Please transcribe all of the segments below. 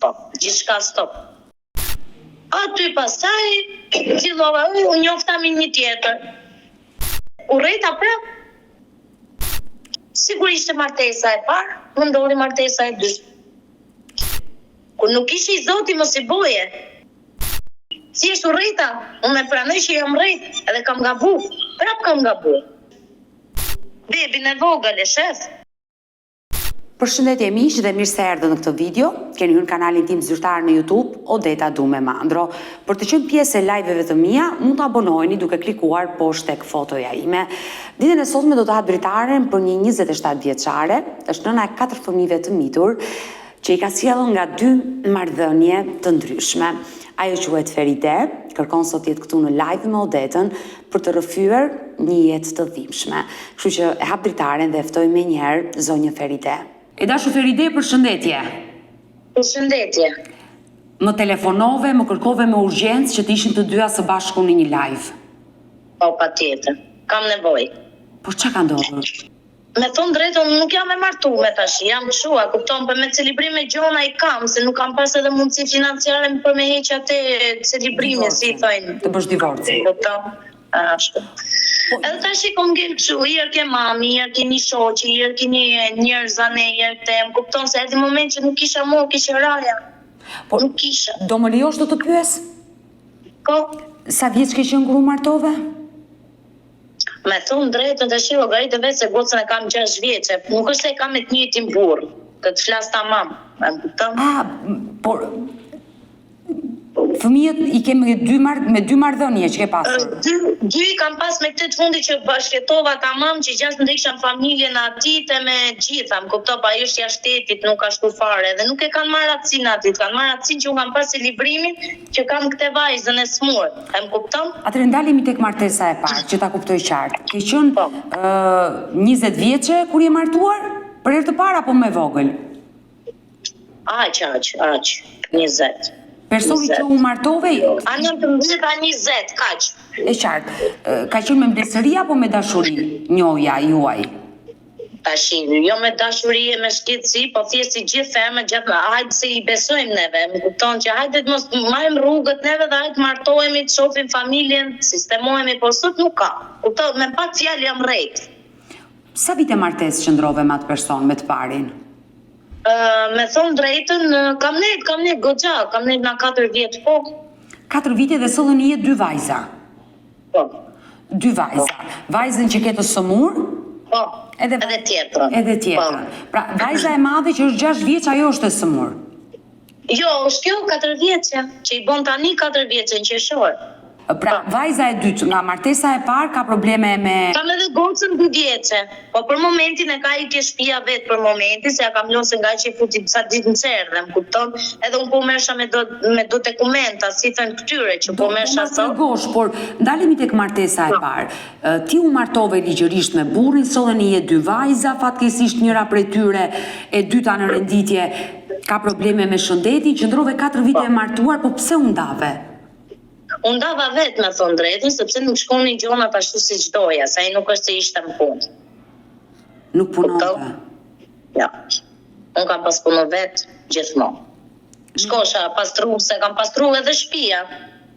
stop, gjithçka stop. Aty pastaj fillova, u njofta me një tjetër. Urrejta prap. Sigurisht e martesa e parë, më ndodhi martesa e dytë. Kur nuk ishe i Zoti mos i boje. Si është urrejta, unë e pranoj që jam rrejt, edhe kam gabu, prap kam gabu. Bebin e vogël e shef. Përshëndetje miq dhe mirë se erdhët në këtë video. Keni hyrë në kanalin tim zyrtar në YouTube, Odeta Dume Mandro. Për të qenë pjesë e live-eve të mia, mund të abonoheni duke klikuar poshtë tek fotoja ime. Ditën e sotme do të ha dritaren për një 27 vjeçare, është nëna e 4 fëmijëve të mitur, që i ka sjellur nga 2 marrëdhënie të ndryshme. Ajo quhet Feride, kërkon sot jetë këtu në live me Odetën për të rrëfyer një jetë të dhimbshme. Kështu që e hap dritaren dhe ftoj menjëherë zonjën Feride. E dashur Feride, përshëndetje. Përshëndetje. Më telefonove, më kërkove me urgjencë që të ishim të dyja së bashku në një live. Po, patjetër. Kam nevojë. Por çka ka ndodhur? Me thonë drejtën, nuk jam e martuar tash, jam kështu, kupton, për me celibrim e gjona i kam, se nuk kam pas edhe mundësi financiare për me heq atë celibrimin, si i thojnë. Të bësh divorci. Kupton? Ashtu. Edhe tash i kom ngel kështu, herë ke mami, herë ke një shoqi, herë ke një njerëz anë, herë tem, kupton se edhe në moment që nuk kisha mua, kisha raja. Po nuk kisha. Do më lejosh të pyes? Po. Sa vjeç ke qenë kur u martove? Me thonë drejtën të shilo garitë vetë se gocën e kam 6 vjeqe. Nuk është se e kam me të njëjtin burr, të flas tamam. Por fëmijët i ke me dy marrëdhënie që ke pasur? Dy i kam pas me këtë të fundi që bashkëtova tamam, që 16 isha në familjen atit e me gjitha, më kupto, pa është jashtë shtetit, nuk ashtu fare, dhe nuk e kanë marrë atësin atit, kanë marrë atësin që unë kam pas librimin që kam këtë vajzën e smur, e më kupton? Atëre ndalemi tek martesa e parë, që ta kuptoj qartë. Ke qenë 20 vjeçe kur je martuar? Për herë të parë apo më vogël? Aq, 20. Personi që u martove? A 19, a 20, kaq. E qartë. Ka qenë me mbledhëri apo me dashuri njohja juaj? Tashi, jo me dashuri e me shqetësi, po thjesht si gjithë femrat gjatë hajde se i besojmë neve, më kupton që hajde të mos marrim rrugët neve dhe hajde martohemi, të shohim familjen, sistemohemi, por sot nuk ka. Kupton, me pak fjalë jam rrejt. Sa vite martesë qëndrove me atë person, me të parin? Me thonë drejtën, kam net goxha, kam net nga 4 vjetë, po. 4 vite dhe sollën i jetë 2 vajza? Po. 2 vajza. Vajzën që ke të sëmur? Po, edhe tjetrën. Edhe tjetrën. Pra, vajza e madhe që është 6 vjeç, ajo është e sëmur? Jo, është kjo 4 vjeçe, që i bon tani 4 vjeçe në qershor. Pra, vajza e dytë, nga martesa e parë, ka probleme me... Kam edhe gocën 2 vjeçe, po për momentin e ka i ke shtëpia vetë për momentin, se ja kam lënë se nga që i futi sa ditë në cerë, dhe më kupton, edhe unë po mersha me do dokumenta, si thënë këtyre, që po mersha sot. Gosh, por ndalemi tek martesa e parë. Ti u martove ligjërisht me burrin, sollën i jetë 2 vajza, fatkeqësisht njëra prej tyre e dyta në renditje ka probleme me shëndetin, qëndrove 4 vite e martuar, po pse u ndave? Unë dava vetë me thonë drejtën, sepse nuk shkonin gjonat ashtu si çdoja, sa i nuk është se ishte në punë. Nuk punonte? Ja. Unë kam pas punë vetë gjithmonë. Shkosha pastru, se kam pastru edhe shtëpia.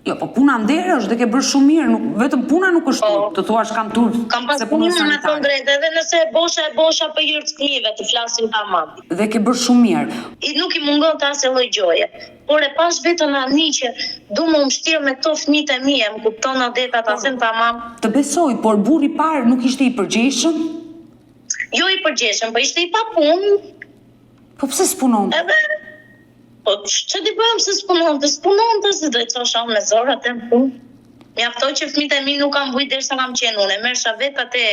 Jo, po puna nderë është dhe ke bërë shumë mirë, vetëm puna nuk është të thuash kam turp. Kam pas punë me thonë drejtë, edhe nëse e bosha për hir të fëmijëve të flasin tamam. Dhe ke bërë shumë mirë. Nuk i mungon të asë lloj gjoje. Por e pas vetën ani që du më mështirë me këto fëmijët e mia, më kupton Odeta ta them tamam. Të besoj, por burri i parë nuk ishte i përgjeshëm? Jo i përgjeshëm, po ishte i pa punë. Po pse s'punonte? Po që di bëjmë se s'punonte, se do të thosha me zor atë në punë. Mjaftoi që fëmijët e mi nuk kam vujt derisa kam qenë unë, mersha vetë atë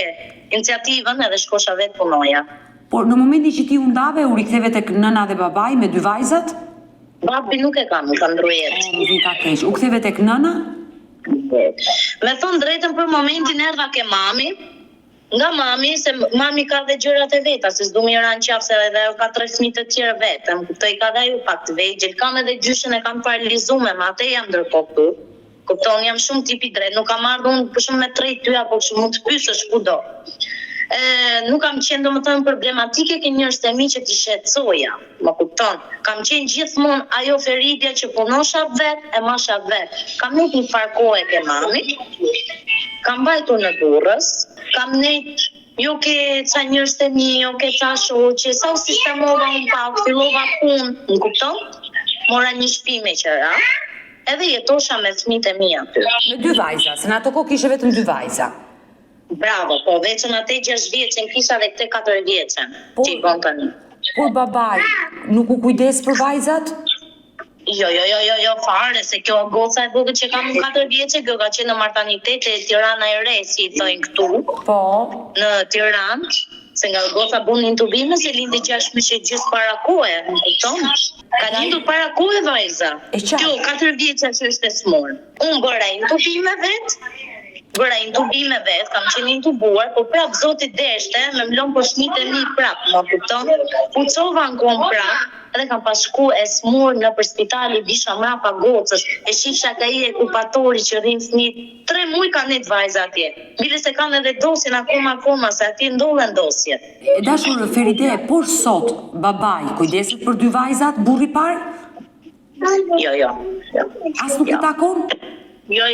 iniciativën edhe shkosha vetë punoja. Por në momentin që ti u ndave, u riktheve tek nëna dhe babai me 2 vajzat? Babi nuk e kam, ka ndrujet. U ktheve tek nëna? Me thonë drejtën për momentin erdha ke mami, nga mami, se mami ka dhe gjërat e veta, se s'du mi ranë qafë, se edhe ka 3 fëmijë të tjerë vetë, më kuptoj ka dhe ju pak të vegjël, kam edhe gjyshën e kam paralizume, ma atë jam ndërkohë këtu. Kupton, jam shumë tipi drejt, nuk kam ardhur unë për shumë me trejt ty, apo shumë mund të pysësh kudo. Nuk kam qenë domethënë problematike ke njerëz të mi që t'i shqetësoja, më kupton? Kam qenë gjithmonë ajo Feridja që punosha vet, e masha vet. Kam nejt një farë kohë ke mamit, kam mbajtur në Durrës, kam nejt jo ke ca njerëz të mi, jo ke ca shoqe, sa u sistemova unë pak, fillova punë, më kupton? Mora një shtëpi me qëra, edhe jetosha me fëmijët e mi aty. Me 2 vajza, se në ato kohë kishe vetëm 2 vajza. Bravo, po veçën atë 6 vjeçën kisha dhe këtë 4 vjeçën. Që i bon tani. Por babai nuk u kujdes për vajzat? Jo, fare, se kjo goca e vogël që kam 4 vjeçë, kjo ka qenë në martanitet e Tirana e Re, si i thojnë këtu. Po. Në Tiranë, se nga goca bën intubime se lindi 6 muaj gjithë para kohe, më kupton? Ka lindur para kohe vajza. Kjo 4 vjeçë që është e smur. Unë bëra intubime vet, kam qenë intubuar, po prap zoti deshte, me mlon po fëmijët e mi prap, më kupton? Pucova në kom prap, edhe kam pas shku e smur në për spitali, disha mrapa gocës, e shifsha ka i okupatori që rrinë fëmijët, 3 muaj kanë net vajza atje. Bile se kanë edhe dosjen akoma, se atje ndodhen dosjet. Dashur Feride, por sot babai kujdeset për 2 vajzat, burri parë? Jo. As nuk i takon? Jo,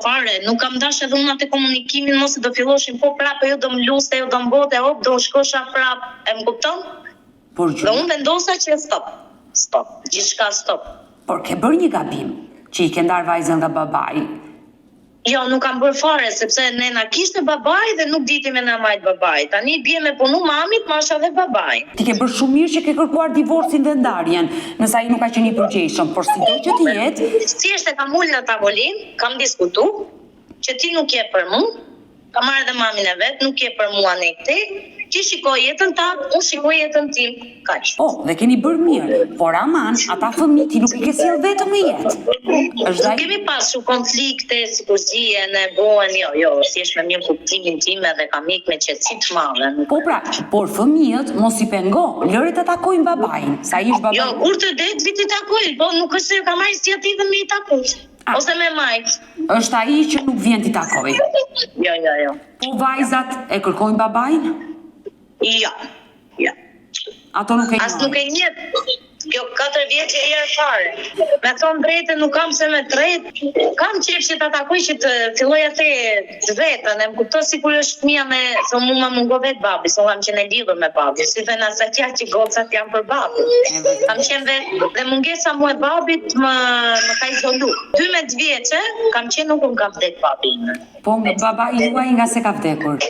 fare, nuk kam dash edhe unë atë komunikimin, mos do filloshin po prapë, jo do më luste, jo do më bote, do shkosha prapë, e më kupton? Dhe unë vendosa që stop, gjithçka stop. Por ke bërë një gabim, që i ke ndarë vajzën nga babai. Jo, nuk kam bërë fare, sepse nena kishte babai dhe nuk diti me na majt babai. Tani bie me punu mamit, masha dhe babai. Ti ke bërë shumë mirë që ke kërkuar divorcin dhe ndarjen, nëse ai nuk ka qenë i përgjegjshëm, por sido që të jetë. Thjesht e kam ulë në tavolinë, kam diskutu, që ti nuk je për mua, kam marrë dhe mamin e vet, nuk je për mua ne këtej. Ti shikoj jetën tatë, unë shikoj jetën tim, kaq. Dhe keni bërë mirë, por aman, ata fëmijë ti nuk i ke sjell vetëm në jetë. Nuk kemi pasur konflikte, si kur zihen e bohen, jo, thjesht me mirë kuptimin tim edhe kam ikë me qetësi të madhe. Po pra, por fëmijët mos i pengo, lëre të takojnë babain, sa ish babai. Jo, kur të det viti takojnë, po nuk është se ka marrë iniciativën me i takuar. Ose me majt. Është ai që nuk vjen t'i takoj. Jo. Po vajzat e kërkojnë babain? Jo. Ato nuk e njeh. As nuk e njeh. Kjo 4 vjeçë e herë fare. Me thonë drejtën nuk kam se me drejt. Kam qef që ta takoj që të filloj atë vetën, e më kuptoj sikur është fëmia me, se mu më mungo vetë babi, se kam qenë e lidhur me babi. Si thënë asaj që gocat janë për babi. Kam qenë vetë dhe mungesa mu e babit më ka izolu. 12 vjeçë kam qenë nuk më ka vdek babi. Po babai juaj nga se ka vdekur.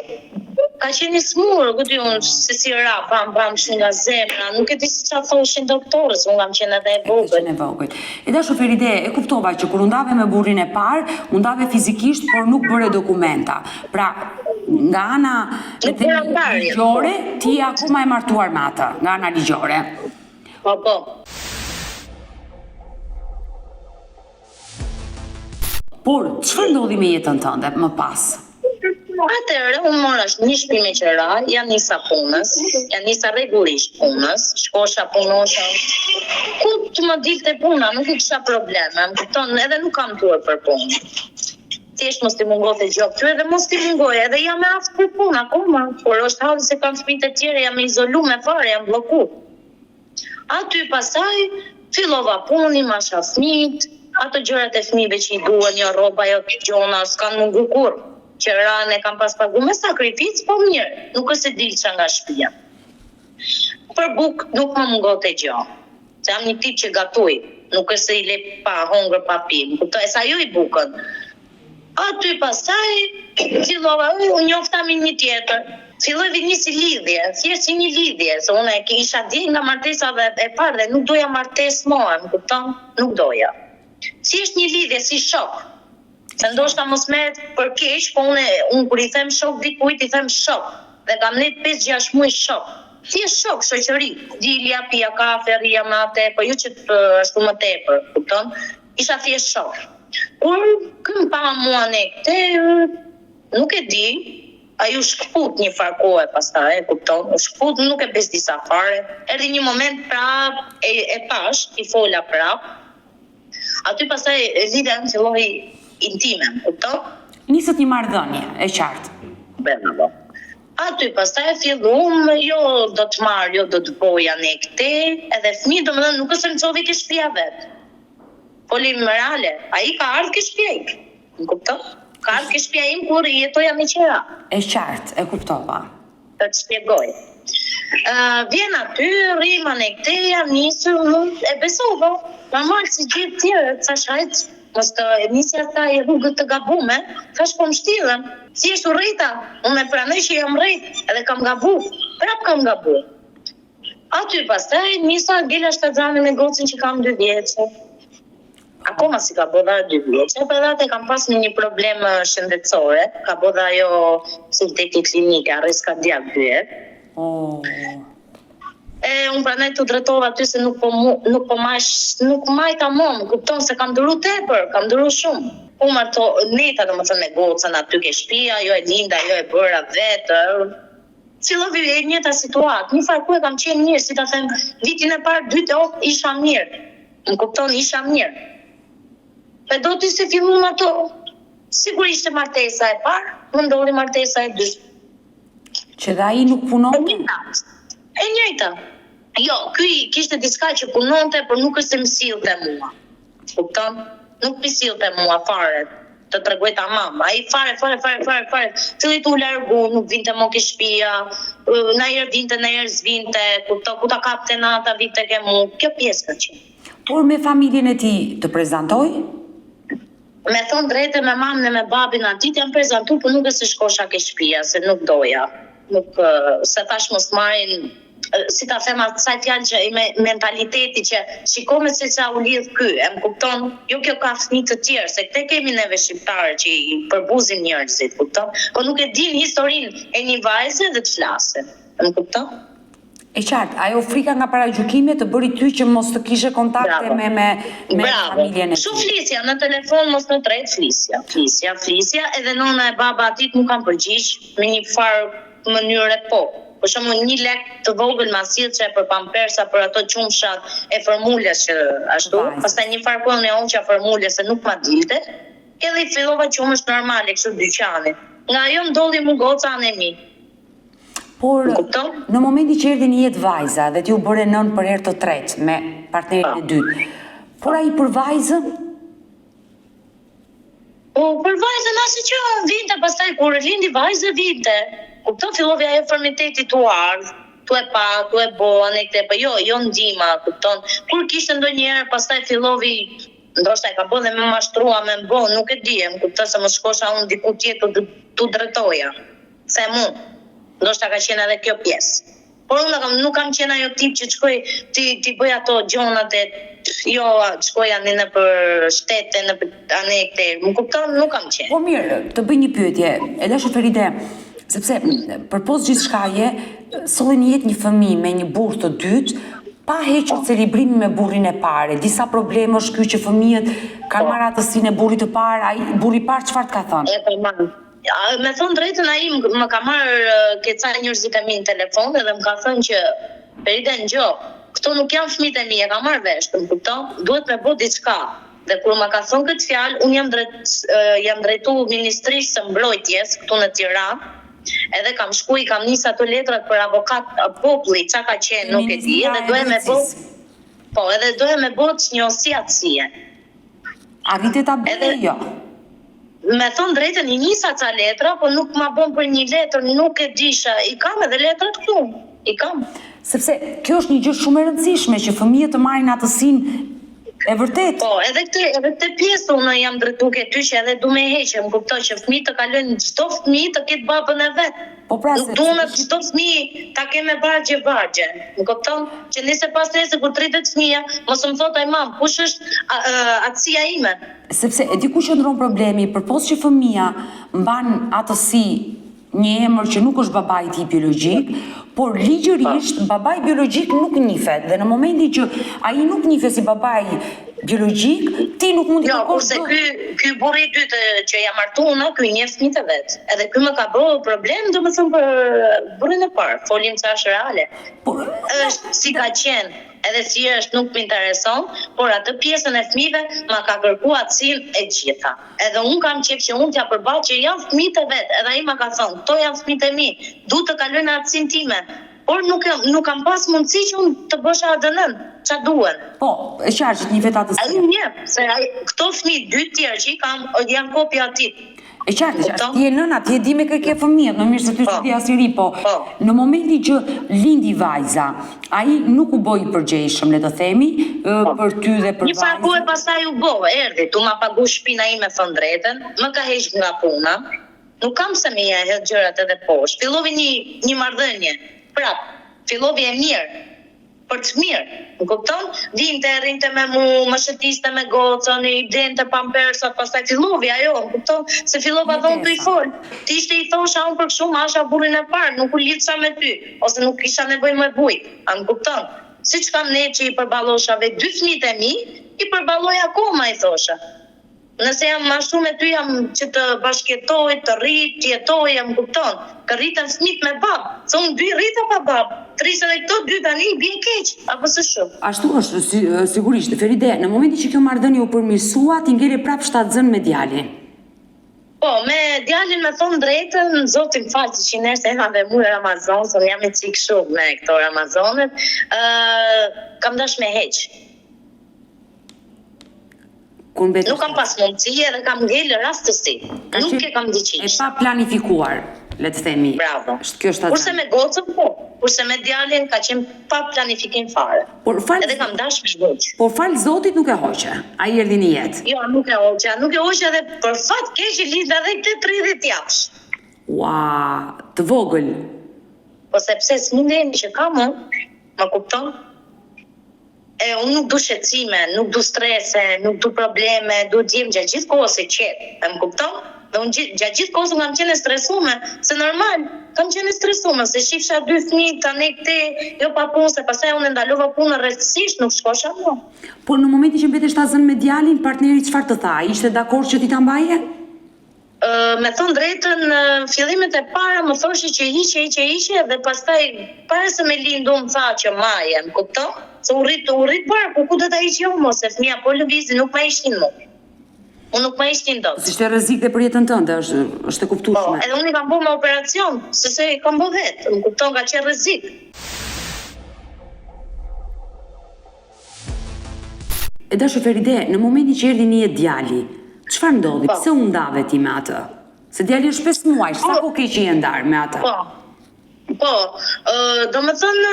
Ka qenë i smur, ku di unë, se si ra, bam, shumë nga zemra, nuk e di si qa thoshin doktorës, unë kam qenë edhe e vogël. E dashur Feride, e kuptova që kur undave me burrin e parë, undave fizikisht, por nuk bëre dokumenta. Pra, nga ana ligjore, ti akoma e martuar me atë, nga ana ligjore. Po. Por, çfarë ndodhi me jetën tënde më pas? Atëherë, unë mora një shtëpi me qëra, janë nisa punës, janë nisa rregullisht punës, shkosha punosha, ku të më dilte puna, nuk i kisha probleme, më kupton, edhe nuk kam turë për punë. Thjesht mos t'i mungohet e gjokë ty, edhe mos t'i mungohet, edhe jam e aftë për punë, akoma, por është halli se kam fëmijët e tjerë, jam e izolu me fare, jam bloku. Aty pasaj, fillova puni, masha fëmijët, ato gjërat e fëmijëve që i duan, jo rroba, jo gjona, s'kan mungu kurrë. Qëran e kam pas pagu me sakrificë, po mirë, nuk është e dilqa nga shtëpia. Për buk nuk më mungot e gjo, se jam një tip që gatuj, nuk është se i le pa hongër pa pim, kuptoj, sa ju i bukën. Aty pasaj, fillova, unë njoftami një tjetër, filloj nisi lidhje, thjesht një lidhje, se unë e isha di nga martesa e parë dhe nuk doja martes moa, më kupton, nuk doja. Thjesht një lidhje, si shok. Se ndoshta mos merret për keq, po unë kur i them shok dikujt i them shok. Dhe kam net 5-6 muaj shok. Thjesht shok, shoqëri. Dilja, pija kafe, rria me atë, po jo që ashtu më tepër, kupton? Isha thjesht shok. Kur këm pa mua ne këtë, nuk e di, ai u shkput një farë kohë pastaj, kupton? U shkput, nuk e bes disa fare. Erdhi një moment prap e pash, i fola prap. Aty pastaj lidhja filloi intime, kupton? Nisët një marrëdhënie, e qartë. Bravo. Aty pastaj fillum, jo do të marr, jo do të boja ne këte, edhe fëmijë domethënë nuk është se mësoi ke shtëpia vet. Folim reale, ai ka ardhur ke shtëpia im. Më kupton? Ka ardhur ke shtëpia im kur jetoja me qera. E qartë, e kuptova. Të të shpjegoj. Vjen aty, rrima ne këte, jam nisur, e besova. Normal si gjithë tjerë, thash hajt, mos të nisja ta i rrugët të gabume, thash po më shtilën. Si është urrita, unë e pranoj që jam rrit, edhe kam gabu, prap kam gabu. Aty pastaj nisa gela shtazane me gocën që kam 2 vjeçë. Akoma si ka bodha 2 vjeçë, për edhe kam pas një problem shëndetësore, ka bodha ajo si tek klinike, arrest kardiak 2 herë. Unë pranaj të drejtova aty se nuk majta më kupton se kam dëru tepër, kam dëru shumë. U marto neta domethënë me gocën aty ke shtëpia, jo e linda, jo e bëra vetë. Fillovi e njëjta situatë. Një farë ku e kam qenë mirë, si ta them, vitin e parë, 2 isha mirë. Më kupton, isha mirë. Po do të se fillon ato. Sigurisht ishte martesa e parë, më ndodhi martesa e dytë. Që dhe ai nuk punonte? E njëjta. Jo, ky kishte diçka që punonte, por nuk është se më sillte mua. Kupton? Nuk më sillte mua fare. Të tregoj tamam. Ai fare. Filli tu largu, nuk vinte më ke shtëpia. Na herë vinte, na herë s'vinte. Kupton, ku ta kapte nata vinte ke mua. Kjo pjesë ka qenë. Por me familjen e tij të prezantoi? Me thonë drejtë me mamën e me babin atit jam prezantu, por nuk e se shkosha ke shtëpia, se nuk doja. Nuk, se thash mos marrin, si ta them asaj fjalë që me mentaliteti që shikome se sa u lidh ky, e më kupton? Jo kjo ka fëmijë të tjerë, se këte kemi neve shqiptarë që i përbuzin njerëzit, kupton? Po nuk e din historinë e një vajze dhe të flasin, më kupton? E qartë, ajo frika nga paragjykimi të bëri ty që mos të kishe kontakte me familjen e tij. Shumë flisja në telefon, mos në tret flisja, edhe nona e baba atit nuk kanë përgjigj me një farë mënyre po. Për shembull 1 lek të vogël ma sillçe për pampersa për ato qumshat e formulës që ashtu, pastaj një farë kohë e onqa formulës se nuk ma dilte, edhe i fillova qumësh normale kështu dyqani. Nga ajo ndolli mu goca anë e mi. Por në momenti që erdhi në jetë vajza dhe t'ju bëre nën për herë të tretë me partnerin e dytë, por ai për vajzën? Po për vajzën asë që vinte, pastaj kur lindi vajzë vinte. Kupton, fillovi ajo formiteti tu ardh, tu e pa, tu e bo, anekte, po jo ndihma, kupton. Kur kishte ndonjëherë, pastaj fillovi, ndoshta e ka bën dhe me mashtrua me bo, nuk e di, më kupton se mos shkosha unë diku tjetër tu drejtoja. Se mu, ndoshta ka qenë edhe kjo pjesë. Por unë nuk kam qenë ajo tip që shkoj ti bëj ato gjonat e jo, shkoja në për shtete, në për anekte, më kupton, nuk kam qenë. Po mirë, të bëj një pyetje, e lëshë Feride, sepse përpos gjithçkaje, solli në jetë një fëmijë me një burr të dytë, pa hequr celebrimin me burrin e parë. Disa probleme është ky që fëmijët kanë marrë atësinë e burrit të parë, ai burri i parë çfarë ka thënë? Me thonë drejtën ai më ka marrë keca njerëzit e mi në telefon edhe më ka thënë që Feride ngjo, këto nuk janë fëmijët e mi, e ka marrë vesh, më kupton? Duhet me bë diçka. Dhe kur më ka thënë këtë fjalë, unë jam drejtu Ministrisë së Mbrojtjes këtu në Tiranë. Edhe kam shku, i kam nisë ato letrat për avokat populli, qa ka qenë nuk e di, edhe doje me bot, po, edhe doje me bot njësi atësie. Arrite ta bëjë, jo? Me thonë drejtën, i nisa ca letra, po nuk ma bon për një letër, nuk e disha, i kam edhe letrat këtu, i kam. Sepse kjo është një gjë shumë e rëndësishme, që fëmijët të marrin atësinë e vërtet. Po, edhe këtë pjesë unë jam drejtu ke ty që edhe du me heqe, më kuptoj që fëmijë të kalojnë, çdo fëmijë të ketë babën e vet. Po pra, nuk duhet çdo fëmijë ta kemë vargje. Më kupton? Që nëse pas nesër kur 30 fëmijë, mos më thotë ai mam, kush është atësia ime? Sepse e di ku qëndron problemi, përpos që fëmia mban atësi një emër që nuk është babai i tij biologjik, por ligjërisht babai biologjik nuk njihet dhe në momentin që ai nuk njihet si babai biologjik, ti nuk mund të kërkosh. Jo, kurse ky burri i dytë që jam martuar, ky njeh fëmijët e vet. Edhe ky më ka bërë problem, domethënë për burrin e parë, folim çash reale. Është si ka qenë, edhe si është nuk më intereson, por atë pjesën e fëmijëve ma ka kërkuar atësinë e gjitha. Edhe unë kam qejf që unë t'ja përball që janë fëmijët e vet, edhe ai ma ka thonë, "Kto janë fëmijët e mi, duhet të kalojnë atësinë time." Por nuk kam pas mundësi që unë të bësha ADN-n, ç'a duhen. Po, e qartë që një vet atës. Ai njeh, se këto fëmijë dy tjerë që i kam janë kopja atit. E qartë, ti je nëna, ti e di me kë ke fëmijët, më mirë se ty s'ti as i ri, po. Në momentin që lindi vajza, ai nuk u bë i përgjegjshëm, le të themi, për ty dhe për vajzën. Një farë kohë pastaj u bë, erdhi, tu ma pagu shtëpina ime thon drejtën, më ka heq nga puna. Nuk kam se më ja hedh gjërat edhe poshtë. Fillovi një marrëdhënie. Prap, fillovi e mirë, për të mirë, më kupton? Vinte, rrinte me mu, më shëtiste me gocën, i blente pampersat, pastaj fillovi ajo, më kupton? Se fillova dhonë të i folë. Ti ishte i thosha unë për kështu, asha burrin e parë, nuk u lidhsa me ty, ose nuk isha nevojë më bujt, a më kupton? Si që kam ne që i përballosha vetë dy fëmijët e mi, i përballoj akoma, i thosha. Nëse jam ashtu me ty, jam që të bashkjetoj, të rrit, të jetoj, jam kupton. Ka rritën fëmijët me babë, se unë dy rrita pa babë, trisë edhe këto dy tani i bie keq, apo së shumë. Ashtu është, sigurisht, Feride, në momentin që kjo marrëdhënie u përmirësua, ti ngele prap shtatzën me djalin. Po, me djalin me thonë drejtën, zotin falë që qinërës e ma dhe mu e Ramazon, se jam i cikë shumë me këto Ramazonet, kam dash me heq. Nuk kam pas mundësi edhe kam ngellë rastësi. Nuk e kam diqisht. E pa planifikuar, le të themi. Bravo. Kjo është kurse me gocën, po. Kurse me djalin ka qenë pa planifikim fare. Edhe kam dash me zhoq. Por fal Zotit nuk e hoqe. Ai erdhi në jetë. Jo, nuk e hoqe. Nuk e hoqe edhe për fat keq lidha edhe këtë 30 javësh. Ua, të vogël. Po sepse s'mundeni që kam më kupton? Unë nuk du shqetësime, nuk du strese, nuk du probleme, du t'jem gjatë gjithë kohës e qetë, e më kupton? Dhe unë gjatë gjithë kohës unë kam qenë stresume, se normal, kam qenë stresume, se shifsha dy fëmijë, tani këte, jo pa punë, se pastaj unë ndalova punë rrethsisht, nuk shkosha më. Por në momentin që mbetesh ta zënë me djalin, partneri çfarë të tha? Ishte dakord që ti ta mbaje? Me thonë drejtën, fillimet e para më thoshi që hiqe dhe pastaj para se me lindu më tha që maje, më kupton? Se u rrit para, ku do ta hiqe unë, se fëmia po lëvizi nuk ma ishtin më. Unë nuk ma ishtin dot. Ishte rrezik dhe për jetën tënde, është e kuptueshme. Po, edhe unë i kam bërë me operacion, se i kam bërë vetë, më kupton ka qenë rrezik. E dashur Feride, në momentin që erdhi në jetë djali, çfarë ndodhi? Pse u ndave ti me atë? Se djali është 5 muaj, sa kohë ke që je ndar me atë? Po, do me thënë,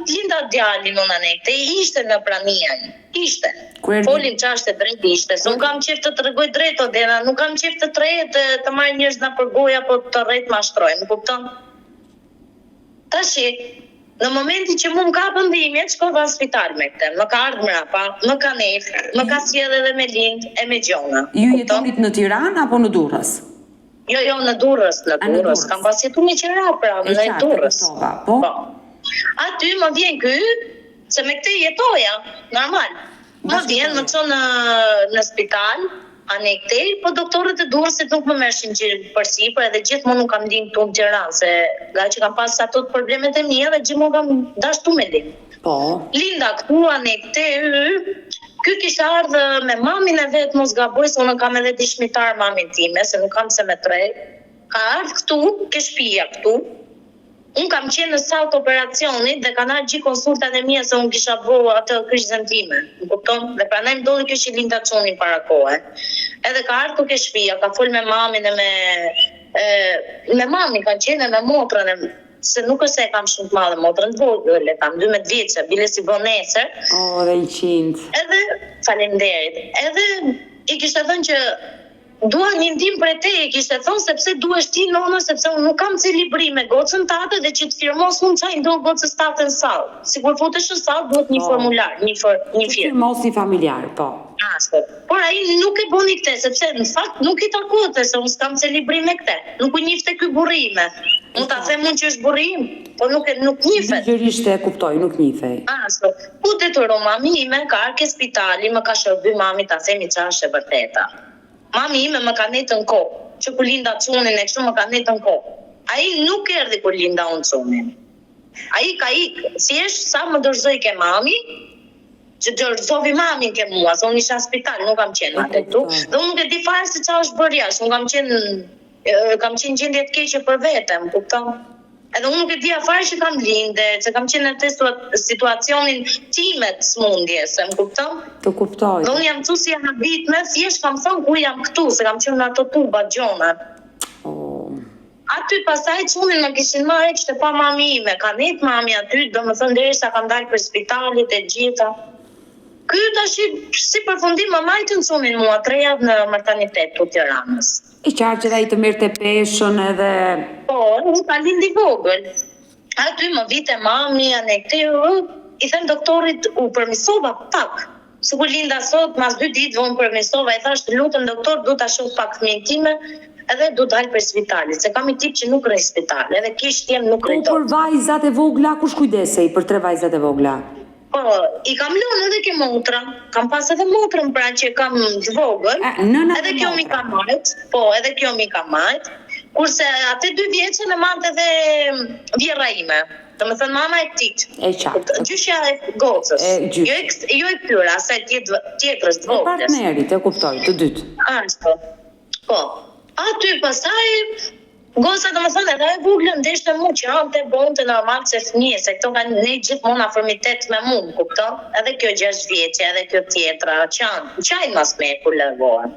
linda djali në anekte, ishte në pranian, ishte. Folim qashte drejt ishte, se unë kam qef të të regoj drejt, Odena, nuk kam qef të trejet të marrë njërës nga përgoja, po të rejt mashtroj, më kupton? Tashi, në momenti që mu më ka pëndimjet, shkova në spital me këte, më ka ardhë mrapa, më ka nefë, më ka sjellë edhe me lindë e me gjona. Ju jetonit në Tiranë apo në Durrës? Jo, në Durrës, kam pas jetu me qera, pra, në Durrës. Po? Aty më vjen ky, se me këte jetoja, normal. Më vjen, më qonë në spital, anë këte, po doktorët e Durrësit nuk më mershin gjithë përsipër, edhe gjithë më nuk kam dim të Tiranë, se nga që kam pas ato të problemet e mija, dhe gjithë më kam dashtu me dim. Po? Linda këtu, anë këte, ky kishte ardhë me mamin e vetë, mos gaboj, se unë kam edhe dishmitar mamin time, se nuk kam se me tre. Ka ardhë këtu, ke shtëpia këtu. Unë kam qenë në sallë të operacionit dhe kanë ardhë gjithë konsultat e mia se unë kisha bërë atë kryqëzën time. Më kupton? Dhe pranaj më ndodhi kjo që Linda çonin para kohë. Edhe ka ardhë ke shtëpia, ka fol me mamin e me mamin kanë qenë me motrën e se nuk është se e kam shumë të madhe motrën të vogël, e kam 12 vjeçë, bile si vonesër. Dhe 100. Edhe, faleminderit. Edhe i kishte thënë që dua një ndim për te, kishte thonë sepse duhesh ti nona, sepse unë nuk kam celibri me gocën tate dhe që të firmos unë çaj ndo gocës tate në sallë. Sikur futesh në sallë duhet një formular, një firmë. Firmos një familjar, po. Ashtu. Por ai nuk e boni këtë, sepse në fakt nuk i takote, se unë s'kam celibri me këtë. Nuk u njifte ky burri ime. Mund ta them unë që është burri im, por nuk njifet. Ligjërisht e kuptoj, nuk njifej. Ashtu. U detyroi mami ime ka arke spitali, më ka shërby mami ta themi çfarë është e vërteta. Mami ime më ka netën kohë, që kur linda çunin e kështu më ka netën kohë. Ai nuk erdhi kur linda unë çunin. Ai ka ikë, thjesht sa më dorëzoi ke mami, që dorëzovi mamin ke mua, se unë isha në spital, nuk kam qenë atë këtu. Dhe unë nuk e di fare se çfarë është bërë jashtë, unë kam qenë gjendje të keqe për vete, më kupton? Edhe unë nuk e dija fare që kam linde, se kam qenë në situacionin time të smundjes, më kupton? Të kuptoj. Dhe unë jam këtu si habitme, thjesht kam thënë ku jam këtu, se kam qenë në ato tuba gjona. Aty pasaj çunin më kishin marrë, kishte pa mami ime, ka net mami aty, domethënë derisa kam dalë për spitalit e gjitha. Ky tash si përfundim më majtën çunin mua 3 javë në maternitetë të Tiranës. I qartë që ai të merrte peshën edhe... Po, unë ka lindi vogël. Aty më vite mami, anë i them doktorit u përmisova pak. Sikur linda sot, mas 2 ditëve unë përmisova, i thash lutem doktor, du ta shoh pak fëmijën time, edhe du dalë për spitalit, se kam i tip që nuk rrej spital, edhe kisht jem nuk rrej. Po, për vajzat e vogla, kush kujdesej për 3 vajzat e vogla? Po, i kam lënë edhe ke motra, kam pas edhe motrën pra që kam të vogël, edhe kjo mi ka majt, po, edhe kjo mi ka majt, kurse atë 2 vjeçe në mante edhe vjera ime, të më thënë mama e tit, gjyshja e gocës, jo e këtyra, asaj tjetrës të vogles. E partnerit, e kuptoj, të dytë. Ashtu, po, aty pasaj, goca të më thënë edhe e vuglën ndeshte mu që ante bonte normal se fëmijë, se këto kanë ne gjithmonë afërmitet me mu, kupton? Edhe kjo 6 vjeqe, edhe kjo tjetra, qajnë mas me kur lërgohen.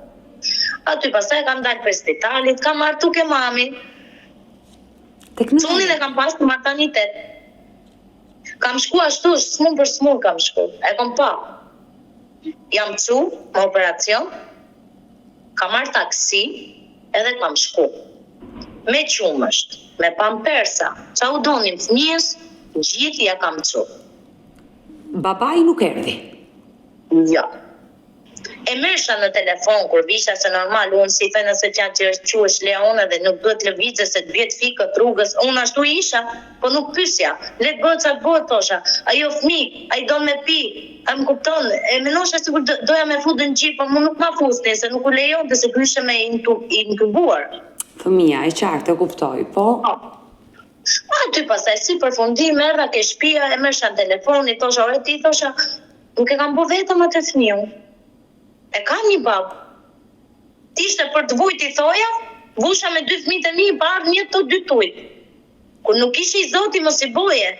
Aty pasaj kam dalë për spitalit, kam martu ke mamin, cunin e kam pas në matanitet. Kam shku ashtu, smun për smun kam shku, e kom pa. Jam cu, më operacion, kam marrë taksi, edhe kam shku. Me qumësht, me pampersa, qa u donim fëmijës, gjithë ja kam cu. Babai nuk erdi? Jo. E mërsha në telefon, kur visha se normal, unë si thënë se që është quësh Leona dhe nuk duhet lëvizë se të vjetë fikët rrugës, unë ashtu isha, po nuk pysja, letë bëtë sa të bëtë tosha, ajo fëmi, ajo do me pi, a më kupton, e menosha sikur doja me fudë në gjipë, po më nuk ma fustin, se nuk u lejon dhe se kyshe me intubuar. Fëmija, e qartë, e kuptoj, po? Aty pasaj, si përfundim, erra ke shpia, e mërsha në telefoni, tosha, ore ti, tosha, nuk e kam bo vetëm atë fëmiu. E ka një babë. Tishte për të vujt i thoja, vusha me 2 fëmijët e mi, barë një të 2 tujt. Kur nuk ishe i zoti mos i boje,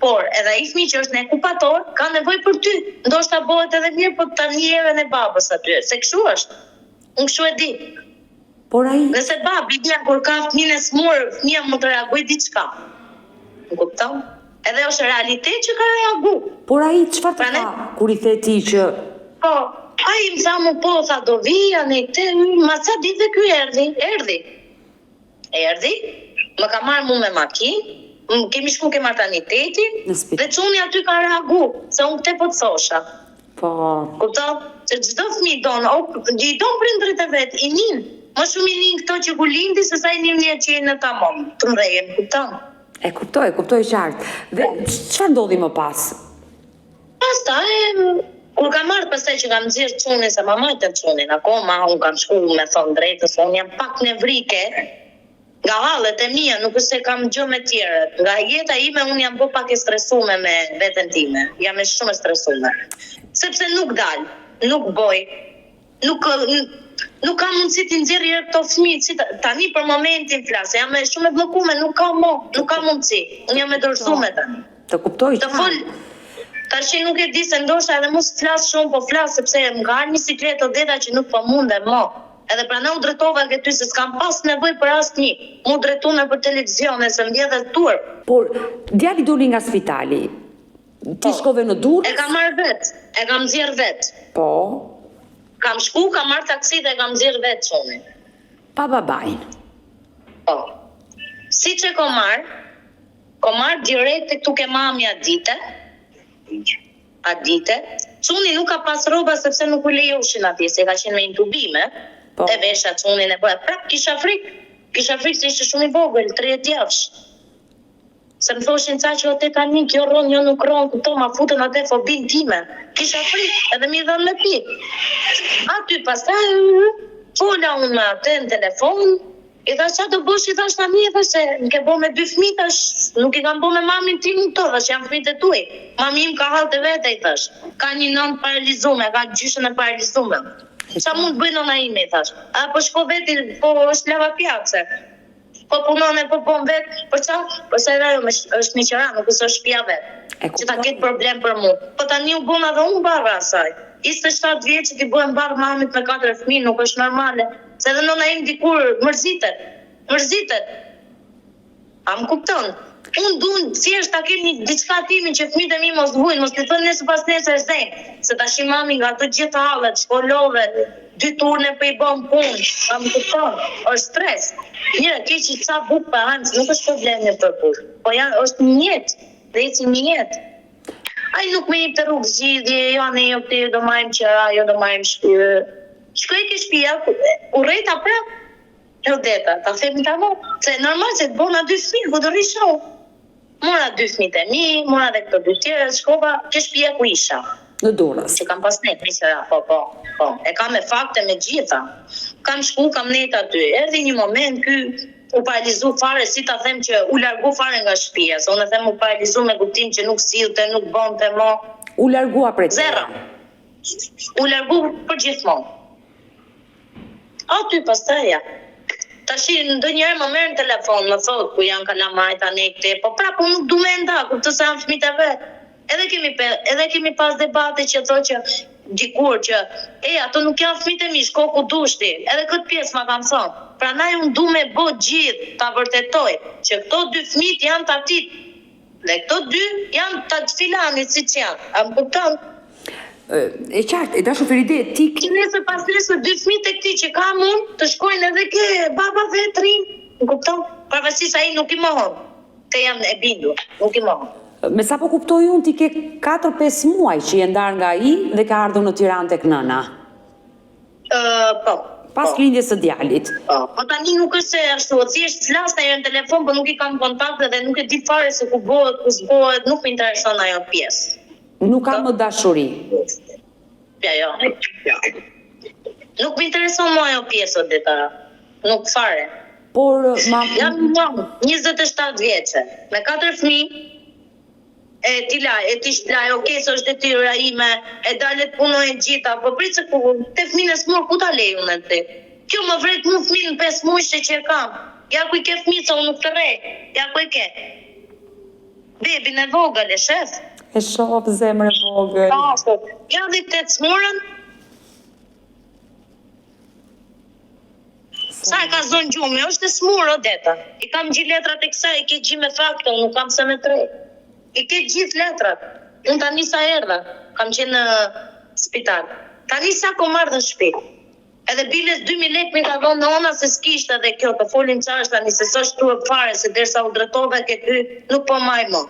por edhe i fëmijë që është në okupator, ka nevoj për ty. Ndoshta bohet edhe mirë, po të njëve në babës aty. Se kështu është. Unë kështu e di. Por ai... Nëse babi, kur ka fëmijën e smur, fëmija më të reagoj diçka. Më kupton? Edhe është realitet që ka reagu. Por ai çfarë të ka, kur i the ti që... Po, ai më tha mu po, tha do vija në këtë, ma sa ditë ky erdi. Erdi, më ka marrë mu me makinë, kemi shku ke materniteti, dhe çuni aty ka reagu, se unë këte po të thosha. Po... Kupton? Se çdo fëmijë i don prindrit e vet, i nin. Më shumë i nin këto që ku lindi, se sa i nin një që i në tamam, të mrejem, kupton? E kuptoj qartë. Dhe çfarë ndodhi më pas? Pastaj, kur kam marrë pastaj që kam nxjerr çunin, se ma majtën çunin, akoma unë kam shku me thonë drejtë, se unë jam pak nevrike, nga hallet e mia, nuk është se kam gjë me tjerët. Nga jeta ime unë jam pak e stresume me veten time. Jam shumë e stresume. Sepse nuk dal, nuk boj, nuk kam mundësi të nxjerrë këto fëmijë, tani për momentin flas, jam shumë e bllokuar, nuk kam mundësi. Unë jam e dorëzuar tani. Të kuptoj. Tash nuk e di se ndoshta edhe mos flas shumë, po flas sepse më ka ardhur një sikletë odeta që nuk po mundem më. Edhe prandaj u drejtova ke ty se s'kam pas nevojë për asnjë. Mu drejtuna për televizion, se më vjedh turp. Por djali doli nga spitali. Ti shkove në Durrës? E kam marrë vet, e kam nxjerr vet. Po. Kam shku, kam marrë taksi dhe kam zirë vetë çonin. Pa babajin. Po. Si që kom marrë direkt të këtu ke mami atë dite. Çuni nuk ka pas rroba sepse nuk u lejoshin atje, se ka qenë me intubime. Po. E vesha çunin e bëja. Prap kisha frikë se ishte shumë i vogël, 30 javësh. Se më thoshin ca që o te tani, kjo ron, jo nuk ron, këto ma futën atë fobin time. Kisha frikë, edhe mi dhënë me pikë. Aty pastaj, fola unë me atë në telefon, i thash qa do bosh, i thash tani, i thash se nke bo me 2 fëmijë tash, nuk i kam bo me mamin tim në to, thash janë fëmijët e tuaj. Mami im ka halë të vete, i thash. Ka një nënë paralizume, ka gjyshën e paralizume. Qa mund bëjnë nëna ime, i thash. A po shko veti, po është lava pjakse. Po punon e po pon vetë, për qa? Përse edhe ajo është një qëra, nuk është shtëpia vetë. Që ta ketë problem për mu. Po tani u bona dhe unë barra asaj. 27 vjeç që t'i bëhen barë mamit me 4 fëmijë, nuk është normale. Se edhe nëna im dikur mërzitet. A më kupton? Unë duan thjesht ta kem një diçka timin që fëmijët e mi mos vujnë, mos t'i thënë nesër pas nesër zënë. Se tash i mami nga të gjithë hallet, shkollove, 2 turne për i bën punë. A më kupton? Është stres. Një, keqi ca buk për hanë, nuk është problem një përpush. Po është një jetë, dhe eci një jetë. Ai nuk me jep të rrugë zgjidhje, jo ne jo ti do marrim qëra, jo do marrim shtëpi. Shkoj ke shtëpia, urrejta prap. Jo deta, ta themi ta mo. Se normal se të bona 2 fëmijë, ku do risho. Mora 2 fëmijët e mi, mora dhe këto 2 tjera, shkova ke shtëpia ku isha. Në Durrës. Që kam pas net, qëra, po. E kam me fakte me gjitha. Kam shku, kam net aty. Erdhi një moment ky u paralizu fare, si ta them që u largu fare nga shtëpia, se unë them u paralizu me kuptim që nuk sillte, nuk bonte mo. U largua prej zero. U largu për gjithmonë. Aty pastaj ja. Tashi ndonjëherë më merr në telefon, më thot ku janë kalamajt anë këte, po prapë unë nuk du me nda, kur të sa janë fëmijët e vet. Edhe kemi pas debate që thotë që dikur që ato nuk janë fëmijët e mi, shko ku dushti. Edhe këtë pjesë ma kam thonë. Prandaj unë du me bë gjithë, ta vërtetoj që këto 2 fëmijët janë të atit. Dhe këto 2 janë të atë filanit si që janë. A më kupton? E qartë, e dashur Feride, ti... Që nesër pas nesër 2 fëmijët e këti që kam unë, të shkojnë edhe ke baba vetrin. Më kupton? Përveçse ai nuk i mohon. Te jam e bindur, nuk i mohon. Me sa po kuptoj unë, ti ke 4-5 muaj që je ndar nga ai dhe ka ardhur në Tiranë tek nëna. Po. Pas lindjes së djalit. Po tani nuk është se ashtu, thjesht flas në në telefon, po nuk i kam kontakte dhe nuk e di fare se ku bëhet, ku s'bëhet, nuk më intereson ajo pjesë. Nuk ka më dashuri. Jo. Nuk më intereson më ajo pjesë deta. Nuk fare. Por jam 27 vjeçe, me 4 fëmijë. E ti shplaj, së është detyra ime, e dalet punoj e gjitha, po pritë se te fëmijën e smur, ku ta lej unë e ti? Kjo më vret mu fëmijën 5 muajshe që e kam. Ja ku i ke fëmijë, sa unë nuk të rej. Ja ku i ke. Bebin e vogël, e shef? E shoh zemër e vogël. Ja dhe të smurën. Sa e ka zonë gjumi, është e smurë, o deta. I kam gjithë letrat e kësaj, i ke gjithë me fakte, unë nuk kam se me trej. I ke gjithë letrat. Unë tani sa erdha, kam qenë në spital. Tani sa kom marrë në shtëpi. Edhe biles 2000 lekë mi ka dhonë në ona se s'kishtë edhe kjo, të folin qash tani se s'është tu e fare, se derisa u drejtove ke ty, nuk po maj mo.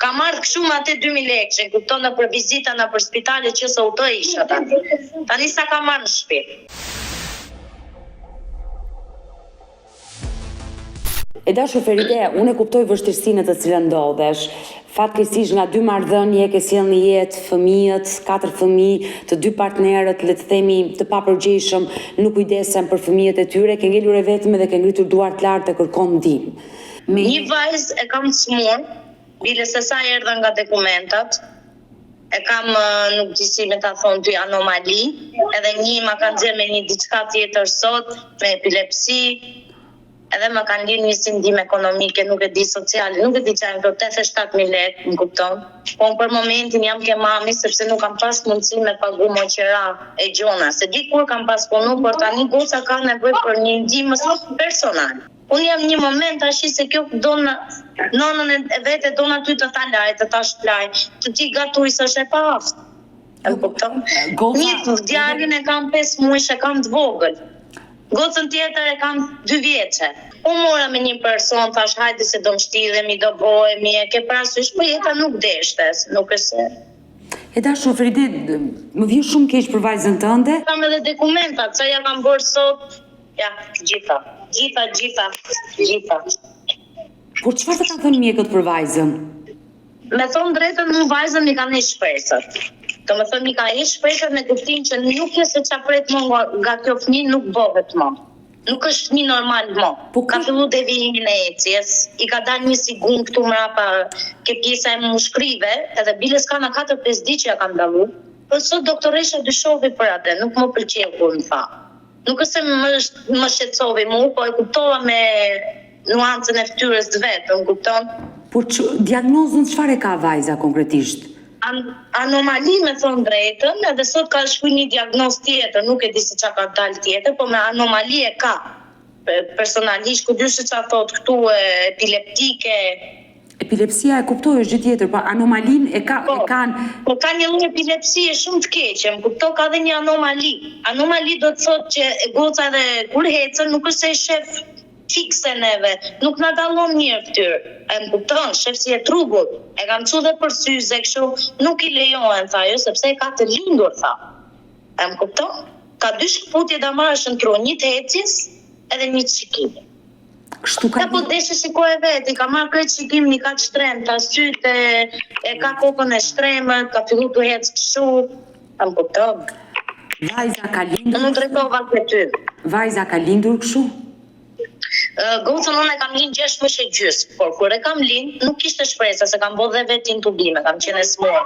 Ka marrë këshu ma te 2000 lekë, që në kuptonë në për vizita në për spitalit që sa u të isha tani. Tani sa ka marrë në shtëpi. E dashur Feride, unë e kuptoj vështirësinë të cilën ndodhesh. Fatkeqësisht nga 2 marrëdhënie ke sjell në jetë fëmijët, 4 fëmijë, të 2 partnerët, le të themi, të papërgjegjshëm, nuk kujdesen për fëmijët e tyre, ke ngelur e vetëm dhe ke ngritur duart lart e kërkon ndihmë. Një vajzë e kam smur, bile se sa erdha nga dokumentat. E kam, nuk di si me ta thonë ty, anomali, edhe një ma kanë nxjerrë me një diçka tjetër sot, me epilepsi. Edhe më kanë lirë një sindim ekonomike, nuk e di sociale, nuk e di qajnë për 87.000 lekë, më kupton. Po për momentin jam ke mami, sepse nuk kam pas mundësi me pagu mo qera e gjona. Se di kur kam pas punu, por tani goca ka nevoj për një ndihmës personal. Unë jam një moment ashi se kjo dona, nonën e vete dona ty të talaj, të ta shplaj, të ti gatuj së është e pa aftë. E më kupton? Goca- Një djalin e kam 5 muaj e kam të vogël. Gocën tjetër e kam 2 vjeçe. Unë mora me një person, thash hajde se do më shtilemi, do bohemi, e ke parasysh, po jeta nuk deshte, nuk është se. E dashur Feride, më vjen shumë keq për vajzën tënde. Kam edhe dokumentat, sa ja kam bërë sot, ja, gjitha. Por çfarë të ka thënë mjekët për vajzën? Me thonë drejtën, mu vajzën i kanë heq shpresat. Do me thonë i ka heq shpresat në kuptimin që nuk e se qa pret më nga kjo fëmijë nuk bëhet më. Nuk është fëmijë normal më. Ka fillu devijimin e ecjes, i ka dalë një sigun këtu mrapa ke pjesa e mushkrive, edhe bile s'ka në 4-5 ditë që ja kanë dallu. Por sot doktoresha dyshovi për atë, nuk më pëlqeu kur më tha. Nuk është se më shqetësovi mu, po e kuptova me nuancën e fytyrës vetë, më kupton? Por diagnozën çfarë e ka vajza konkretisht? Anomali me thonë drejtën, edhe sot ka shkuj një diagnoz tjetër, nuk e di se qa ka dalë tjetër, po me anomali e ka. Personalisht, ku dyshë qa thot këtu epileptike. Epilepsia e kuptoj është gjë tjetër, po anomalin e kanë... Po ka një lloj epilepsie shumë të keqe, më kupto ka dhe një anomali. Anomali do të thot që goca dhe kur hecën nuk është se e shef fikse neve, nuk na dallon mirë fytyrë. E më kupton, shef si e trugut. E kam çu dhe për syze kështu, nuk i lejohen tha ajo sepse e ka të lindur tha. E më kupton? Ka 2 shkputje damarësh në tru, një të ecjes edhe një të shikimit. Kështu ka... Ja po deshe shikoj e vetë, i ka marrë këtë shikimin, i ka të shtremë, ta sytë, e ka kokën e shtremët, ka fillu të hecë kështu. E më kupton? Vajza ka lindur... Nuk drejtova këtë ty. Vajza ka lindur kështu? Gocën unë e kam lind 6 muaj e gjys, por kur e kam lind, nuk kishte shpresa se kam bërë dhe vetë intubime, kam qenë e smur.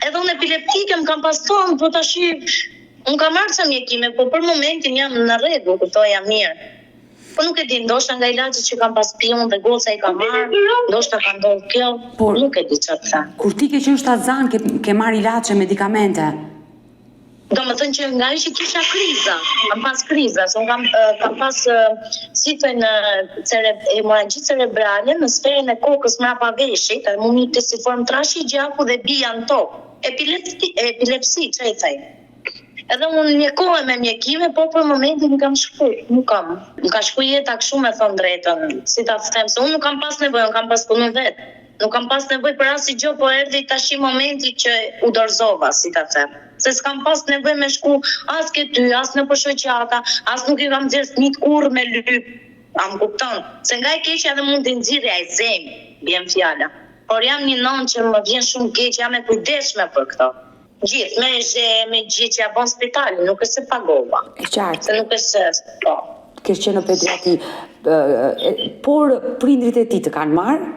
Edhe unë epileptike më kam pas thonë, po tash unë kam marrë sa mjekime, po për momentin jam në rregull, kuptoj jam mirë. Po nuk e di, ndoshta nga ilaçet që kam pas pi unë dhe goca i ka marrë, ndoshta ka ndodhur kjo, por nuk e di çfarë të them. Kur ti ke qenë shtatzan, ke marrë ilaçe, medikamente? Do më thënë që nga që kisha kriza, kam pas kriza, se unë kam pas si thënë hemorragji cerebrale në sferën e kokës mrapa veshit, edhe mu një të si formë trashi gjaku dhe bija në tokë. Epilepsi, që e thëjnë. Edhe unë mjekohem me mjekime, po për momentin nuk kam shkuj, nuk kam. Nuk ka shkuj jeta kështu me thonë drejtën, si ta them, se unë nuk kam pas nevojë, unë kam pas punu vetë. Nuk kam pas nevojë për asnjë gjë, po erdhi tash momenti që u dorëzova, si ta them. Se s'kam pas nevojë me shku as ke ty, as në shoqata, as nuk i kam nxjerr fëmijët kurrë me lyp. A më kupton? Se nga e keqja edhe mund të nxirri ai zem, bjen fjala. Por jam një nonë që më vjen shumë keq, jam e kujdesshme për këto. Gjithë, me gjithë që ja bon spitali, nuk është se pagova. E qartë. Se nuk është se, po. Kesh qenë në pediatri, por prindrit e ti të kanë marrë?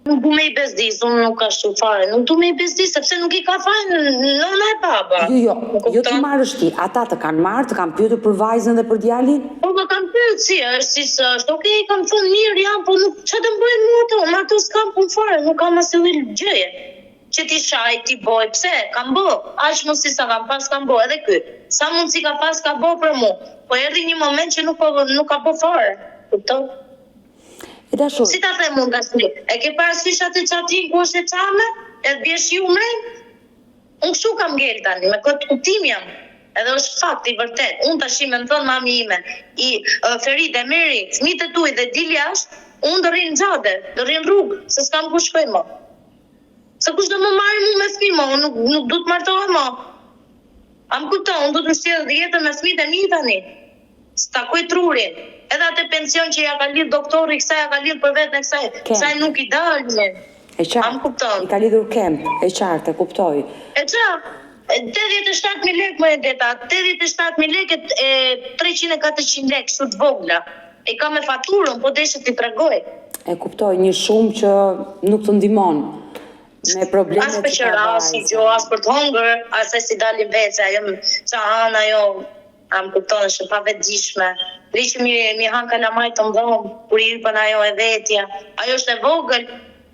Nuk du me i bezdis, unë nuk ka shtu fare, nuk du me i bezdis, sepse nuk i ka fare nëna e baba. Jo ti marrësh ti, ata të kanë marrë, të kanë pyetur për vajzën dhe për djalin? Po më kanë pyetur si është, si s'është, okej, kam thënë mirë jam, po nuk që të mbojnë mua ato, ma ato s'kam punë fare, nuk kam asë dhe gjëje. Që ti shaj, ti boj, pse, kam bo, aq mos si sa kam pas, kam bo, edhe ky. Sa mund si ka pas, ka bo për mu, po erdhi një moment që nuk ka bo fare, kupton? Si ta them mund dashni? E ke parasysh atë çatin ku është e çame? E bjesh ju mrejt? Unë kështu kam ngel tani, me këtë kuptim jam. Edhe është fakt i vërtet. Unë tash më thon mami ime, Feride, Meri, fëmijët e tuaj dhe dil jashtë, unë do rrin xhade, do rrin rrugë, se s'kam ku shkoj më. Se kush do më marrë mu me fëmijë, unë nuk do të martohem më. A më kupton, unë do të mbështjell jetën me fëmijët e mi tani. S'takoj trurin. Edhe atë pension që ja ka lidh doktori, kësaj ja ka lidh për vetën e kësaj. Kësaj nuk i dalë. E qartë, i ka lidhur kemp, e qartë, e kuptoj. E qartë, 87.000 lekë më e deta, 87.000 lekë e 300-400 lekë, kështu të vogla. E ka me faturën, po deshe t'i tregoj. E kuptoj, një shumë që nuk të ndihmon me problemet që ka vajza. As për qëra, as i gjo, as për të hongër, as e si dalin vetë, se ajo qa anë, ajo... A më kuptonë është pa vetëdijshme. Që mi hanë kalamaj të mdhomë, kur i hypën ajo e vetja. Ajo është e vogël,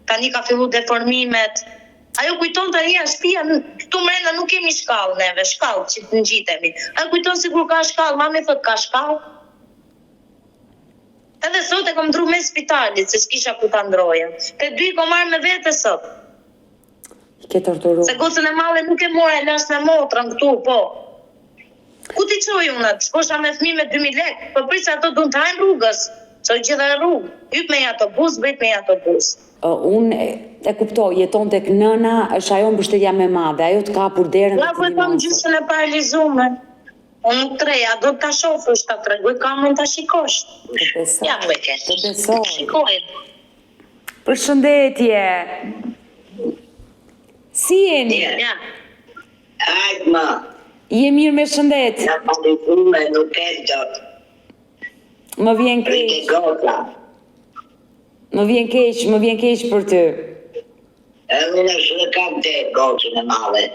tani ka fillu deformimet. Ajo kujton tani a shtëpia, këtu mrena nuk kemi shkallë neve, shkallë që të ngjitemi. Ajo kujton sikur ka shkallë, mami thot ka shkallë. Edhe sot e kom ndru me spitalit, se s'kisha ku ta ndroja. Te 2 kom marrë me vete sot. Ke torturu. Se gocën e madhe nuk e mora, e lash me motrën këtu, po. Ku ti qoj unë, shkosha me fëmijë me 2000 lekë, po prisë ato du të hajnë rrugës, që gjitha rrugë, hyp me autobus, bëjt me autobus. Unë e kuptoj, jeton tek nëna, është ajo mbështetja më e madhe, ajo të kapur derën. Ja, po kam gjysën e paralizume. Unë nuk treja, do të ta shofësh, ta tregoj kamën ta shikosh. Të besoj. Ja, me kesh. Të besoj. Shikoj. Përshëndetje. Si jeni? Ja. Hajtë ma, Je mirë me shëndet? nga palifume nuk e gjot, Më vjen rike keq. gota. Më vjen keq për ty. Edhe në shë kam të gocën e madhe,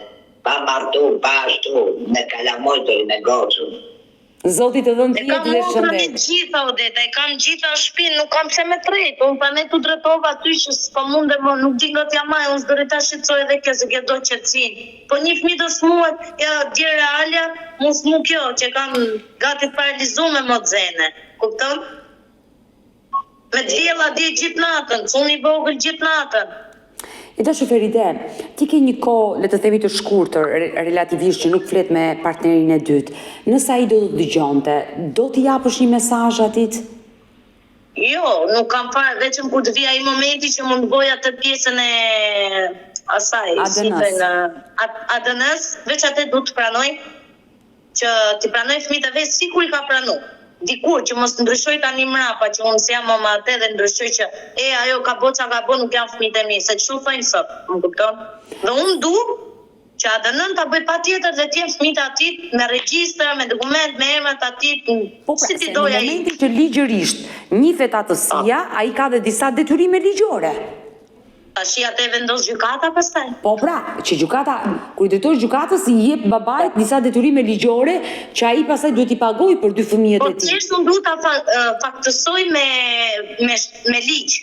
pa martu, pa ashtu, me kalamojtër me gocën. Zoti të dhënë E kam tjetë dhe motrën e shëndet. gjitha, Odeta, e kam gjitha në shtëpinë, nuk kam pse me trejtë, unë pa ne tu drejtova aty që s'po munde më, nuk di nga t'ja maj, unë s'dori ta shqetësoj edhe kjo se kjo do qetësin. Po një fëmijë të smuhet, ja, djera Alja, mu smu kjo, që kam gati të paralizume më dzene, kupton? Me t'vjella di gjithë natën, cuni vogël gjithë natën. E da Feride, ti ke një kohë, le të themi të shkurtër, relativisht që nuk flet me partnerin e dytë. Nëse ai do të dëgjonte, do t'i japësh një mesazh atit? Jo, nuk kam parë, veçëm kur të vija i momenti që mund boja të pjesën e asaj, ADN-s, veç atë du të pranoj, që t'i pranoj fëmijët e vet sikur i ka pranu. Dikur që mos ndryshoj tani mrapa, që unë si jam mama atë dhe ndryshoj që ajo ka bo qa ka bo, nuk janë fëmijët e mi, se kështu thojnë sot, më kupton? Dhe unë du që ADN ta bëj patjetër dhe t'jenë fëmijët atit me regjistër, me dokument, me emrat atit, Po pra, si ti se në doja i. momentin që ligjërisht njihet atësia, ai ka dhe disa detyrime ligjore. Tashi atë e vendos gjykata pastaj. Po pra, që gjykata, kur i drejtosh gjykatës i jep babait disa detyrime ligjore që ai pastaj duhet i pagojë për dy fëmijët Po e tij. thjesht unë duhet ta faktësoj me ligj,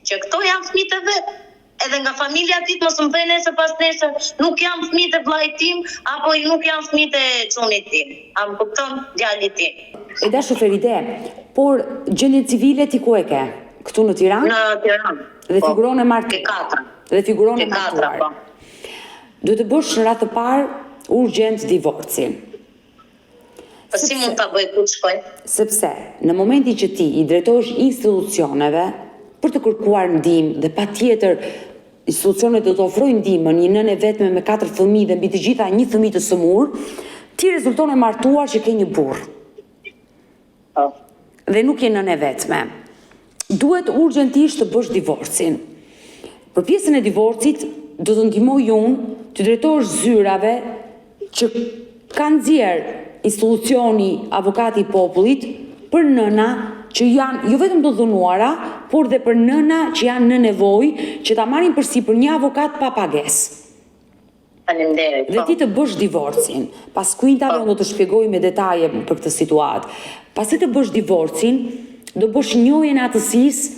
që këto janë fëmijët e vet. Edhe nga familja e tij mos më thënë se pas nesër nuk janë fëmijët e vllait tim apo nuk janë fëmijët e çunit tim. A më kupton djalit tim? E da Feride, por gjendjen civile ti ku e ke? Këtu në Tiranë? Në Tiranë. Dhe figuron e martuar. Ke katra. Dhe figuron e Ke katra, martuar. po. Duhet të bësh në radhë të parë urgjent divorcin. Po si mund ta bëj ku të shkoj? Sepse në momentin që ti i drejtohesh institucioneve për të kërkuar ndihmë dhe patjetër institucionet do të ofrojnë ndihmën, një nënë e vetme me 4 fëmijë dhe mbi të gjitha një fëmijë të sëmurë, ti rezulton e martuar që ke një burr. Po. Dhe nuk je nënë e vetme. Duhet urgjentisht të bësh divorcin. Për pjesën e divorcit, do të ndihmoj unë të drejtohesh zyrave që kanë nxjerr institucioni avokati i popullit për nëna që janë jo vetëm të dhunuara, por dhe për nëna që janë në nevojë që ta marrin përsipër një avokat pa pagesë. Faleminderit. Dhe ti të bësh divorcin. Pas kuintave unë do të shpjegoj me detaje për këtë situatë. Pasi të bësh divorcin, do bësh njojën atësisë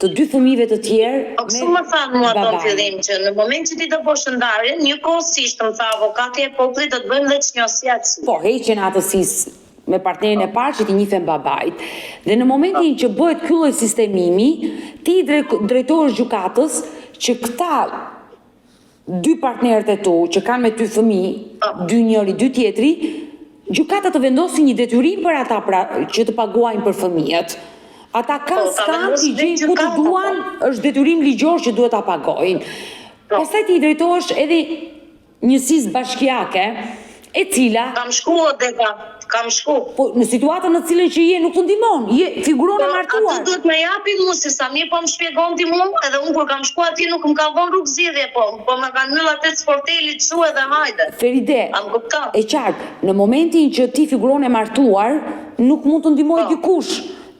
të dy fëmijëve të tjerë. Po kështu më thanë mua në fillim që në moment që ti do bësh ndarjen, njëkohësisht më tha avokati i popullit do të bëjmë dhe çnjosja atësi. Po, heqjen atësisë me partnerin e parë që ti njihen babait. Dhe në momentin që bëhet ky lloj sistemimi, ti drejtohesh gjykatës që këta dy partnerët e tu që kanë me ty fëmijë, dy njëri, dy tjetri, gjykata të vendosin një detyrim për ata pra, që të paguajnë për fëmijët. Ata kanë s'kan t'i gjejnë ku të duan, është detyrim ligjor që duhet ta pagojnë. Pastaj ti i drejtohesh edhe njësisë bashkiake, e cila Kam shku Odeta, kam shku. po në situatën në cilën që je nuk të ndihmon, je figuron e martuar. Atë duhet me japin mu si sa mirë po më shpjegon ti mu, edhe unë kur kam shku atje nuk më ka dhënë rrugë zgjidhje po më kanë mbyll atë sportelit çu edhe hajde. Feride, A më kupton? e qartë, në momentin që ti figuron e martuar, nuk mund të ndihmoj dikush.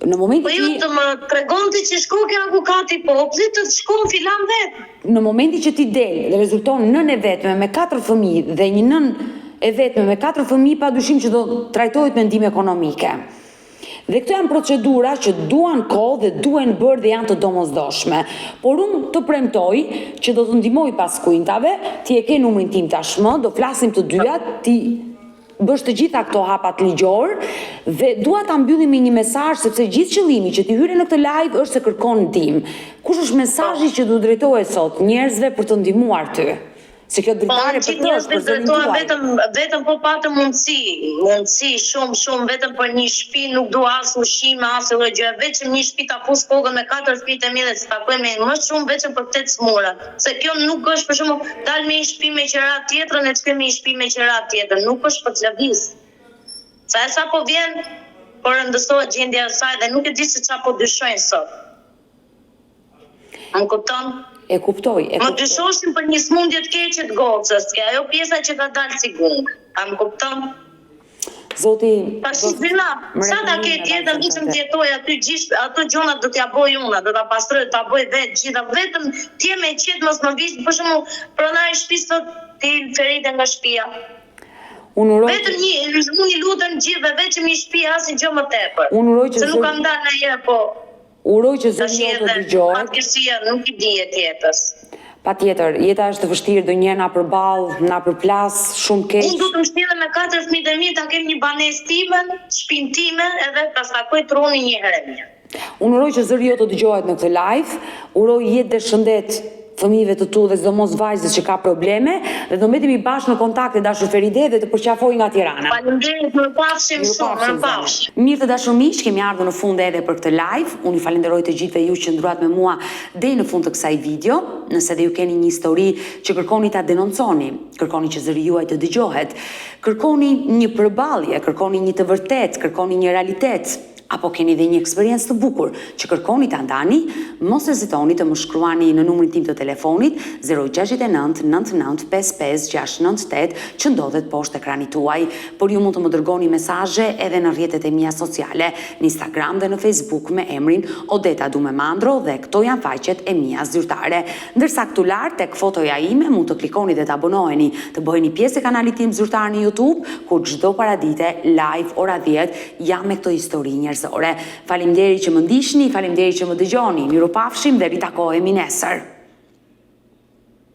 Në Po momentin ju që të më tregonte që shko ke avokati popullit të shkon filan vetë. në momentin që ti del dhe rezulton nën e vetme me 4 fëmijë dhe një nën e vetme me 4 fëmijë, padyshim që do trajtohet me ndihmë ekonomike. Dhe këto janë procedura që duan kohë dhe duhen bërë dhe janë të domosdoshme. Por unë të premtoj që do të ndihmoj pas kuintave, ti e ke numrin tim tashmë, do flasim të dyja, ti bësh të gjitha këto hapat ligjor dhe dua ta mbyllim me një mesazh sepse gjithë qëllimi që ti hyre në këtë live është se kërkon ndihmë. Kush është mesazhi që do drejtohet sot njerëzve për të ndihmuar ty? Se kjo dritare për të është, për zërin tuaj. Vetëm po patëm mundësi shumë, vetëm për një shtëpi, nuk du as ushqime, as lloj gjë, vetëm një shtëpi ta pus kokën me 4 fëmijët e mi dhe të takojmë më shumë vetëm për 8 smura. Se kjo nuk është për shembull dal me një shtëpi me qira tjetrën e të kemi një shtëpi me qira tjetër, nuk është për të lëviz. Sa e sa po vjen, po rëndësohet gjendja e saj dhe nuk e di se çfarë po dyshojnë sot. Më kupton? E kuptoj. Më dyshoshim për një smundje të keqe të gocës, që ajo pjesa që ka dalë si gung. A më kupton? Zoti... Tash Zila, sa ta ke tjetër, vetëm të jetoj aty gjithë, ato gjonat do t'ja bëj unë, do t'a pastroj, t'a bëj vetë gjitha, vetëm t'je me qetë mos më vishë, për shembull, pronari i shtëpisë sot ti ferite nga shtëpia. Vetëm unë i lutem gjithëve, vetëm një shtëpi asnjë gjë më tepër. Se nuk kam dalë ndonjëherë, po. Uroj që zëri jote dëgjohet. Fatkeqësia nuk i dihet jetës. Patjetër, jeta është e vështirë, ndonjëherë na përball, na përplas shumë keq. Unë do të më shtjellem me 4 fëmijët e mi, ta kem një banesë time, shtëpinë time, edhe ta takoj trunin një herë mirë. Unë uroj që zëri jote dëgjohet në këtë live, uroj jetë dhe shëndet fëmijëve të tu dhe sidomos vajzës që ka probleme dhe do mbetemi bashkë në kontakt e dashur Feride dhe të përqafoj nga Tirana. Faleminderit, më pafshim shumë, më pafshim. Mirë të dashur miq, kemi ardhur në fund edhe për këtë live. Unë ju falenderoj të gjithëve ju që ndruat me mua deri në fund të kësaj video. Nëse dhe ju keni një histori që kërkoni ta denonconi, kërkoni që zëri juaj të dëgjohet, kërkoni një përballje, kërkoni një të vërtet, kërkoni një realitet, apo keni dhe një eksperiencë të bukur që kërkoni ta ndani, mos hezitoni të më shkruani në numrin tim të telefonit 069 99 55 698 që ndodhet poshtë ekranit tuaj, por ju mund të më dërgoni mesazhe edhe në rrjetet e mia sociale, në Instagram dhe në Facebook me emrin Odeta Dumemandro dhe këto janë faqet e mia zyrtare. Ndërsa këtu lart tek fotoja ime mund të klikoni dhe të abonoheni, të bëheni pjesë e kanalit tim zyrtar në YouTube, ku çdo paradite live ora 10 jam me këto histori njerëzore. Faleminderit që më ndiqni, faleminderit që më dëgjoni. Miru pafshim dhe ritakohemi nesër.